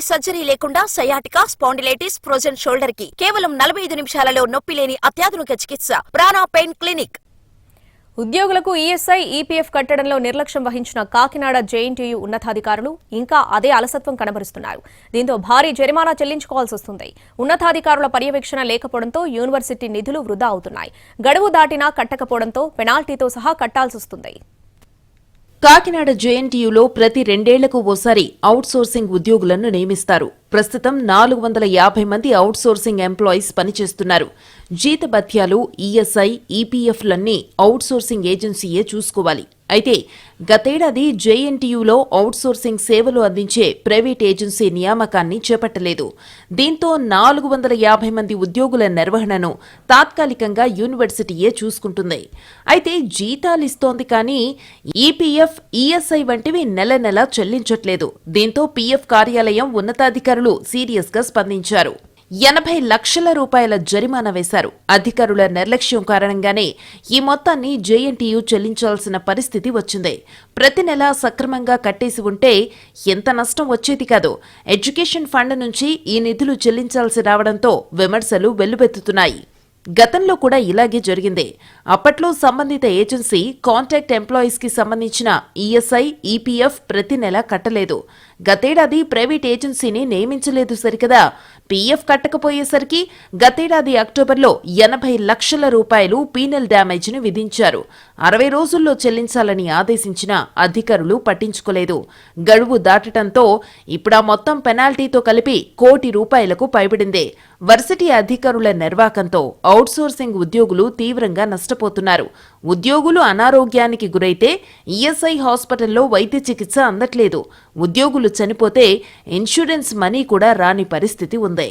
Surgery లేకుండా sciatica, spondylitis, frozen shoulder కి కేవలం 45 నిమిషాలలో నొప్పి లేని అత్యాధునిక చికిత్స ప్రాణ పెయిన్ క్లినిక్. ఉద్యోగులకు ఈఎస్ఐ, ఈపీఎఫ్ కట్టడంలో నిర్లక్ష్యం వహించిన కాకినాడ జేఎన్టీయూ ఉన్నతాధికారులు ఇంకా అదే అలసత్వం కనబరుస్తున్నారు. దీంతో భారీ జరిమానా చెల్లించుకోవాల్సి వస్తుంది. ఉన్నతాధికారుల పర్యవేక్షణ లేకపోవడంతో యూనివర్సిటీ నిధులు వృధా అవుతున్నాయి. గడువు దాటినా కట్టకపోవడంతో పెనాల్టీతో సహా కట్టాల్సి వస్తుంది. కాకినాడ జేఎన్టీయూలో ప్రతి 2 ఏళ్లకు ఓసారి అవుట్సోర్సింగ్ ఉద్యోగులను నియమిస్తారు. ప్రస్తుతం 450 మంది అవుట్సోర్సింగ్ ఎంప్లాయీస్ పనిచేస్తున్నారు. జీతభత్యాలు, ఈఎస్ఐ, ఈపీఎఫ్లన్నీ అవుట్సోర్సింగ్ ఏజెన్సీయే చూసుకోవాలి. అయితే గతేడాది జేఎన్టీయూలో అవుట్సోర్సింగ్ సేవలు అందించే ప్రైవేట్ ఏజెన్సీ నియామకాన్ని చేపట్టలేదు. దీంతో 450 మంది ఉద్యోగుల నిర్వహణను తాత్కాలికంగా యూనివర్సిటీయే చూసుకుంటుంది. అయితే జీతాలిస్తోంది కానీ ఈపీఎఫ్, ఈఎస్ఐ వంటివి నెల నెలా చెల్లించట్లేదు. దీంతో పీఎఫ్ కార్యాలయం ఉన్నతాధికారులు సీరియస్ గా స్పందించారు. 80 లక్షల రూపాయల జరిమానా వేశారు. అధికారుల నిర్లక్ష్యం కారణంగానే ఈ మొత్తాన్ని జేఎన్టీయూ చెల్లించాల్సిన పరిస్థితి వచ్చింది. ప్రతి నెలా సక్రమంగా కట్టేసి ఉంటే ఎంత నష్టం వచ్చేది కాదు. ఎడ్యుకేషన్ ఫండ్ నుంచి ఈ నిధులు చెల్లించాల్సి రావడంతో విమర్శలు వెల్లువెత్తుతున్నాయి. గతంలో కూడా ఇలాగే జరిగింది. అప్పట్లో సంబంధిత ఏజెన్సీ కాంట్రాక్ట్ ఎంప్లాయీస్ కి సంబంధించిన ఈఎస్ఐ, ఈపీఎఫ్ ప్రతి నెలా కట్టలేదు. గతేడాది ప్రైవేట్ ఏజెన్సీని నియమించలేదు సరికదా. పీఎఫ్ కట్టకపోయేసరికి గతేడాది అక్టోబర్లో 80 లక్షల రూపాయలు పీనల్ డ్యామేజ్ను విధించారు. 60 రోజుల్లో చెల్లించాలని ఆదేశించిన అధికారులు పట్టించుకోలేదు. గడువు దాటడంతో ఇప్పుడు ఆ మొత్తం పెనాల్టీతో కలిపి ₹1 కోటి పైబడింది. వర్సిటీ అధికారుల నిర్వాకంతో అవుట్సోర్సింగ్ ఉద్యోగులు తీవ్రంగా నష్టపోతున్నారు. ఉద్యోగులు అనారోగ్యానికి గురైతే ఈఎస్ఐ హాస్పిటల్లో వైద్య చికిత్స అందట్లేదు. ఉద్యోగులు చనిపోతే ఇన్సూరెన్స్ మనీ కూడా రాని పరిస్థితి ఉంది.